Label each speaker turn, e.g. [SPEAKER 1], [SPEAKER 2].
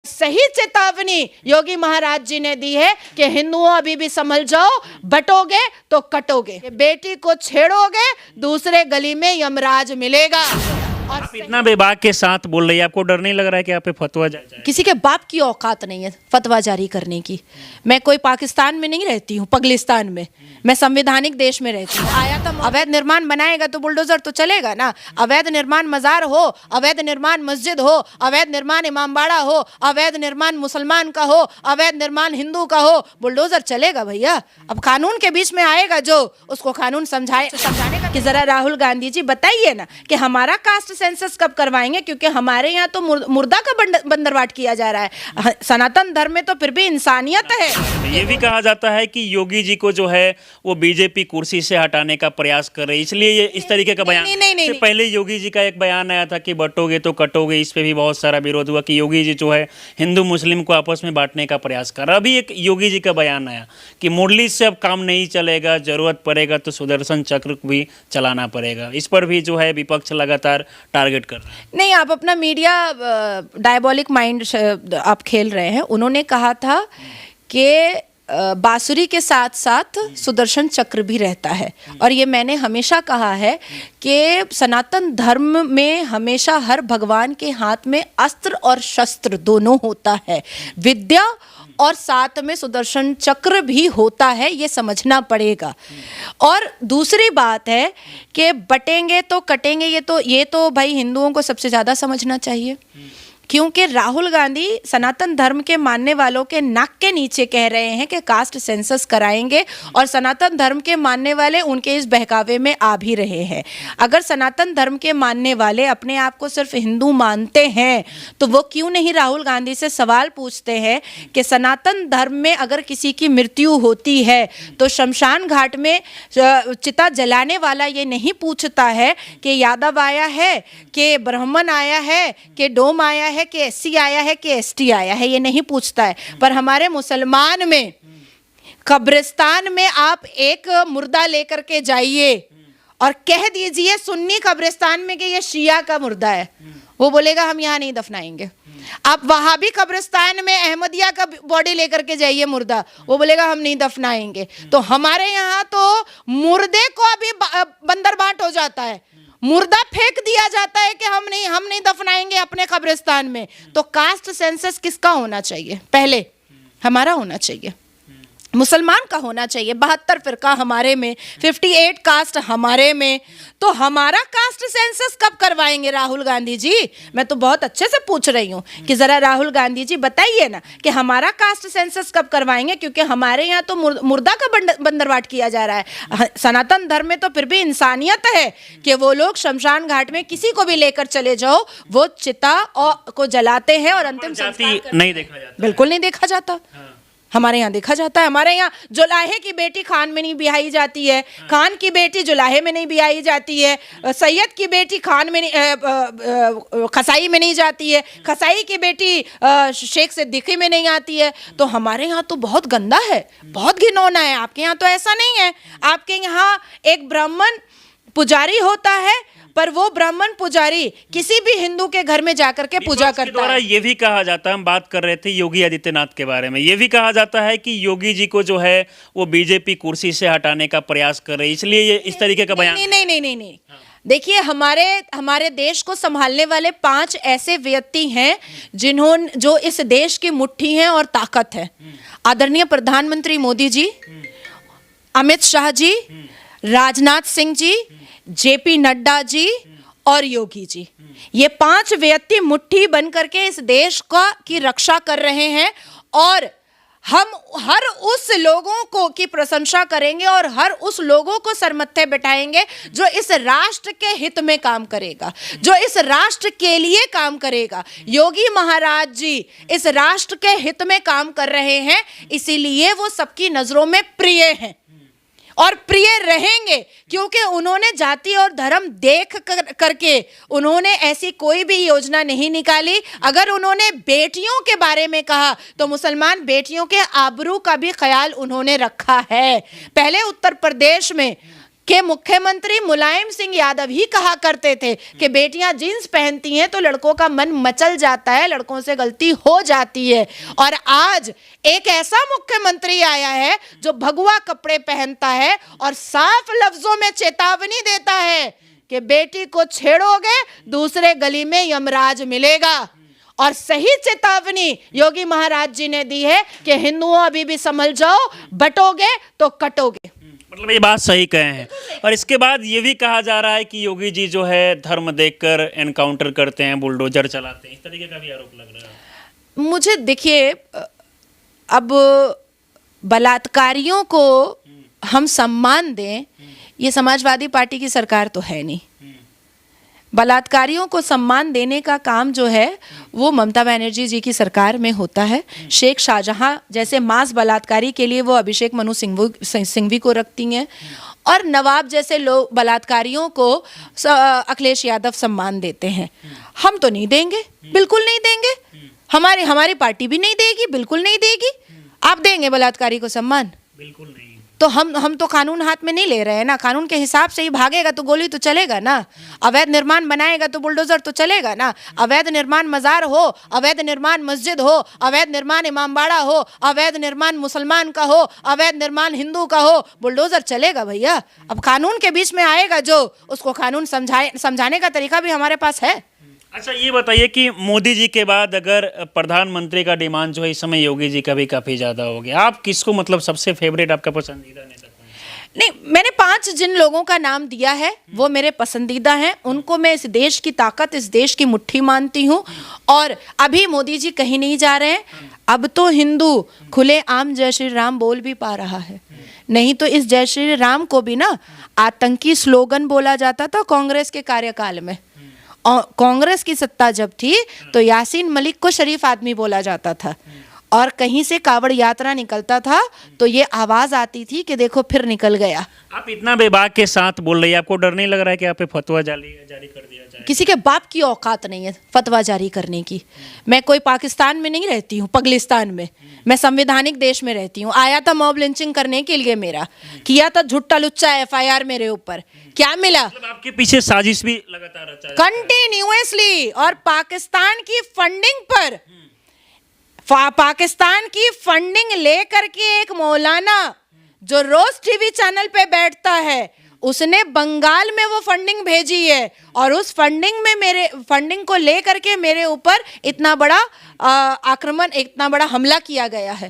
[SPEAKER 1] सही चेतावनी योगी महाराज जी ने दी है कि हिंदुओं अभी भी संभल जाओ, बटोगे तो कटोगे, बेटी को छेड़ोगे दूसरे गली में यमराज मिलेगा। और
[SPEAKER 2] आप इतना बेबाक के साथ बोल रही है, आपको डर नहीं लग रहा है कि आप पे फतवा जाए?
[SPEAKER 1] किसी के बाप की औकात नहीं है फतवा जारी करने की। मैं कोई पाकिस्तान में नहीं रहती हूँ, पगलिस्तान में, मैं संवैधानिक देश में रहती हूँ। आया तो अवैध निर्माण बनाएगा तो बुलडोजर तो चलेगा ना। अवैध निर्माण मजार हो, अवैध निर्माण मस्जिद हो, अवैध निर्माण इमामबाड़ा हो, अवैध निर्माण मुसलमान का हो, अवैध निर्माण हिंदू का हो, बुलडोजर चलेगा भैया। अब कानून के बीच में आएगा जो, उसको कानून समझाने का। कि जरा राहुल गांधी जी बताइए ना कि हमारा कास्ट सेंसस कब करवाएंगे, क्योंकि हमारे यहाँ तो मुर्दा का बंदरवाट किया जा रहा है। सनातन धर्म में तो फिर भी इंसानियत है।
[SPEAKER 2] ये भी कहा जाता है कि योगी जी को जो है वो बीजेपी कुर्सी से हटाने का प्रयास कर रही है, इसलिए ये इस तरीके का बयान।
[SPEAKER 1] नहीं।
[SPEAKER 2] पहले योगी जी का एक बयान आया था कि बटोगे तो कटोगे, इस पे भी बहुत सारा विरोध हुआ कि योगी जी जो है हिंदू मुस्लिम को आपस में बांटने का प्रयास कर रहा। अभी एक योगी जी का बयान आया कि मुरली से अब काम नहीं चलेगा, जरूरत पड़ेगा तो सुदर्शन चक्र भी चलाना पड़ेगा। इस पर भी जो है विपक्ष लगातार टारगेट कर रहा है।
[SPEAKER 1] नहीं, आप अपना मीडिया डायबॉलिक माइंड आप खेल रहे हैं। उन्होंने कहा था कि बांसुरी के साथ साथ सुदर्शन चक्र भी रहता है, और ये मैंने हमेशा कहा है कि सनातन धर्म में हमेशा हर भगवान के हाथ में अस्त्र और शस्त्र दोनों होता है, विद्या और साथ में सुदर्शन चक्र भी होता है, ये समझना पड़ेगा। और दूसरी बात है कि बटेंगे तो कटेंगे, ये तो भाई हिंदुओं को सबसे ज़्यादा समझना चाहिए, क्योंकि राहुल गांधी सनातन धर्म के मानने वालों के नाक के नीचे कह रहे हैं कि कास्ट सेंसस कराएंगे, और सनातन धर्म के मानने वाले उनके इस बहकावे में आ भी रहे हैं। अगर सनातन धर्म के मानने वाले अपने आप को सिर्फ हिंदू मानते हैं तो वो क्यों नहीं राहुल गांधी से सवाल पूछते हैं कि सनातन धर्म में अगर किसी की मृत्यु होती है तो शमशान घाट में चिता जलाने वाला ये नहीं पूछता है कि यादव आया है, कि ब्राह्मण आया है, कि डोम आया है, कि एससी आया है, कि एसटी आया है, ये नहीं पूछता है। पर हमारे मुसलमान में कब्रिस्तान में आप एक मुर्दा लेकर के जाइए और कह दीजिए सुन्नी कब्रिस्तान में कि ये शिया का मुर्दा है, वो बोलेगा हम यहाँ नहीं दफनाएंगे। आप वहाबी कब्रिस्तान में अहमदिया का बॉडी लेकर के जाइए मुर्दा, वो बोलेगा हम नहीं दफनाएंगे। तो हमारे यहाँ तो मुर्दे को अभी बंदरबाट हो जाता है, मुर्दा फेंक दिया जाता है कि हम नहीं दफनाएंगे अपने कब्रिस्तान में। तो कास्ट सेंसस किसका होना चाहिए? पहले हमारा होना चाहिए, मुसलमान का होना चाहिए। 72 फिरका हमारे में, 58 कास्ट हमारे में, तो हमारा कास्ट सेंसस कब करवाएंगे राहुल गांधी जी? मैं तो बहुत अच्छे से पूछ रही हूँ कि जरा राहुल गांधी जी बताइए ना कि हमारा कास्ट सेंसस कब करवाएंगे, क्योंकि हमारे यहाँ तो मुर्दा का बंदरवाट किया जा रहा है। सनातन धर्म में तो फिर भी इंसानियत है कि वो लोग शमशान घाट में किसी को भी लेकर चले जाओ, वो चिता को जलाते हैं और अंतिम संस्कार
[SPEAKER 2] नहीं देखा जाता,
[SPEAKER 1] बिल्कुल नहीं देखा जाता। हमारे यहाँ देखा जाता है। हमारे यहाँ जुलाहे की बेटी खान में नहीं ब्याही जाती है, खान की बेटी जुलाहे में नहीं ब्याही जाती है, सैयद की बेटी खान में नहीं, खसाई में नहीं जाती है, खसाई की बेटी शेख सिद्दीकी में नहीं आती है। तो हमारे यहाँ तो बहुत गंदा है, बहुत घिनौना है। आपके यहाँ तो ऐसा नहीं है। आपके यहाँ एक ब्राह्मण पुजारी होता है, पर वो ब्राह्मण पुजारी किसी भी हिंदू के घर में जाकर के पूजा करता है।
[SPEAKER 2] ये भी कहा जाता है, हम बात कर रहे थे योगी आदित्यनाथ के बारे में, ये भी कहा जाता है कि योगी जी को जो है वो बीजेपी कुर्सी से हटाने का प्रयास कर रही है, इसलिए ये इस तरीके का बयान।
[SPEAKER 1] नहीं। देखिए, हमारे देश को संभालने वाले 5 ऐसे व्यक्ति हैं जो इस देश की मुट्ठी हैं और ताकत है। आदरणीय प्रधानमंत्री मोदी जी, अमित शाह जी, राजनाथ सिंह जी, जेपी नड्डा जी और योगी जी, ये 5 व्यक्ति मुट्ठी बन करके इस देश की रक्षा कर रहे हैं। और हम हर उस लोगों को की प्रशंसा करेंगे और हर उस लोगों को सरमत्थे बैठाएंगे जो इस राष्ट्र के हित में काम करेगा, जो इस राष्ट्र के लिए काम करेगा। योगी महाराज जी इस राष्ट्र के हित में काम कर रहे हैं, इसीलिए वो सबकी नजरों में प्रिय हैं और प्रिय रहेंगे, क्योंकि उन्होंने जाति और धर्म देख करके उन्होंने ऐसी कोई भी योजना नहीं निकाली। अगर उन्होंने बेटियों के बारे में कहा तो मुसलमान बेटियों के आबरू का भी ख्याल उन्होंने रखा है। पहले उत्तर प्रदेश में कि मुख्यमंत्री मुलायम सिंह यादव ही कहा करते थे कि बेटियां जींस पहनती हैं तो लड़कों का मन मचल जाता है, लड़कों से गलती हो जाती है। और आज एक ऐसा मुख्यमंत्री आया है जो भगवा कपड़े पहनता है और साफ लफ्जों में चेतावनी देता है कि बेटी को छेड़ोगे दूसरे गली में यमराज मिलेगा। और सही चेतावनी योगी महाराज जी ने दी है कि हिंदुओं अभी भी संभल जाओ, बटोगे तो कटोगे।
[SPEAKER 2] मतलब ये बात सही कहे हैं। और इसके बाद ये भी कहा जा रहा है कि योगी जी जो है धर्म देखकर एनकाउंटर करते हैं, बुलडोजर चलाते हैं, इस तरीके का भी आरोप लग रहा है।
[SPEAKER 1] मुझे देखिए, अब बलात्कारियों को हम सम्मान दें, ये समाजवादी पार्टी की सरकार तो है नहीं। बलात्कारियों को सम्मान देने का काम जो है वो ममता बनर्जी जी की सरकार में होता है। शेख शाहजहां जैसे मास बलात्कारी के लिए वो अभिषेक मनु सिंघवी को रखती हैं, और नवाब जैसे लोग बलात्कारियों को अखिलेश यादव सम्मान देते हैं। हम तो नहीं देंगे, बिल्कुल नहीं देंगे। हमारी पार्टी भी नहीं देगी, बिल्कुल नहीं देगी। आप देंगे बलात्कारी को सम्मान?
[SPEAKER 2] बिल्कुल नहीं।
[SPEAKER 1] तो हम तो कानून हाथ में नहीं ले रहे हैं ना। कानून के हिसाब से ही भागेगा तो गोली तो चलेगा ना। अवैध निर्माण बनाएगा तो बुलडोजर तो चलेगा ना। अवैध निर्माण मजार हो, अवैध निर्माण मस्जिद हो, अवैध निर्माण इमामबाड़ा हो, अवैध निर्माण मुसलमान का हो, अवैध निर्माण हिंदू का हो, बुलडोजर चलेगा भैया। अब कानून के बीच में आएगा जो, उसको कानून समझाने का तरीका भी हमारे पास है।
[SPEAKER 2] अच्छा, ये बताइए कि मोदी जी के बाद अगर प्रधानमंत्री का डिमांड जो है इस समय योगी जी का भी काफ़ी ज़्यादा हो गया, आप किसको मतलब सबसे फेवरेट आपका पसंदीदा नेता कौन है?
[SPEAKER 1] नहीं, मैंने 5 जिन लोगों का नाम दिया है वो मेरे पसंदीदा हैं। उनको मैं इस देश की ताकत, इस देश की मुट्ठी मानती हूँ। और अभी मोदी जी कहीं नहीं जा रहे हैं। अब तो हिंदू खुले आम जय श्री राम बोल भी पा रहा है। नहीं तो इस जय श्री राम को भी ना आतंकी स्लोगन बोला जाता था कांग्रेस के कार्यकाल में। और कांग्रेस की सत्ता जब थी तो यासीन मलिक को शरीफ आदमी बोला जाता था, और कहीं से कावड़ यात्रा निकलता था तो ये आवाज आती थी कि देखो फिर निकल गया।
[SPEAKER 2] आप इतना बेबाक के साथ बोल रही है, आपको डर नहीं लग रहा है कि आप पे फतवा जारी कर दिया जाए?
[SPEAKER 1] किसी के बाप की औकात नहीं है फतवा जारी करने की। मैं कोई पाकिस्तान में नहीं रहती हूँ, पगलिस्तान में। मैं संवैधानिक देश में रहती हूँ। आया था मॉब लिंचिंग करने के लिए, मेरा किया था झुट्टा लुच्चा FIR मेरे ऊपर, क्या मिला?
[SPEAKER 2] मतलब आपके पीछे साजिश भी लगातार रचा जाता है।
[SPEAKER 1] कंटिन्यूअसली। और पाकिस्तान की फंडिंग पर, पाकिस्तान की फंडिंग लेकर के एक मौलाना जो रोज टीवी चैनल पे बैठता है, उसने बंगाल में वो फंडिंग भेजी है। और उस फंडिंग को लेकर के मेरे ऊपर इतना बड़ा आक्रमण, इतना बड़ा हमला किया गया है।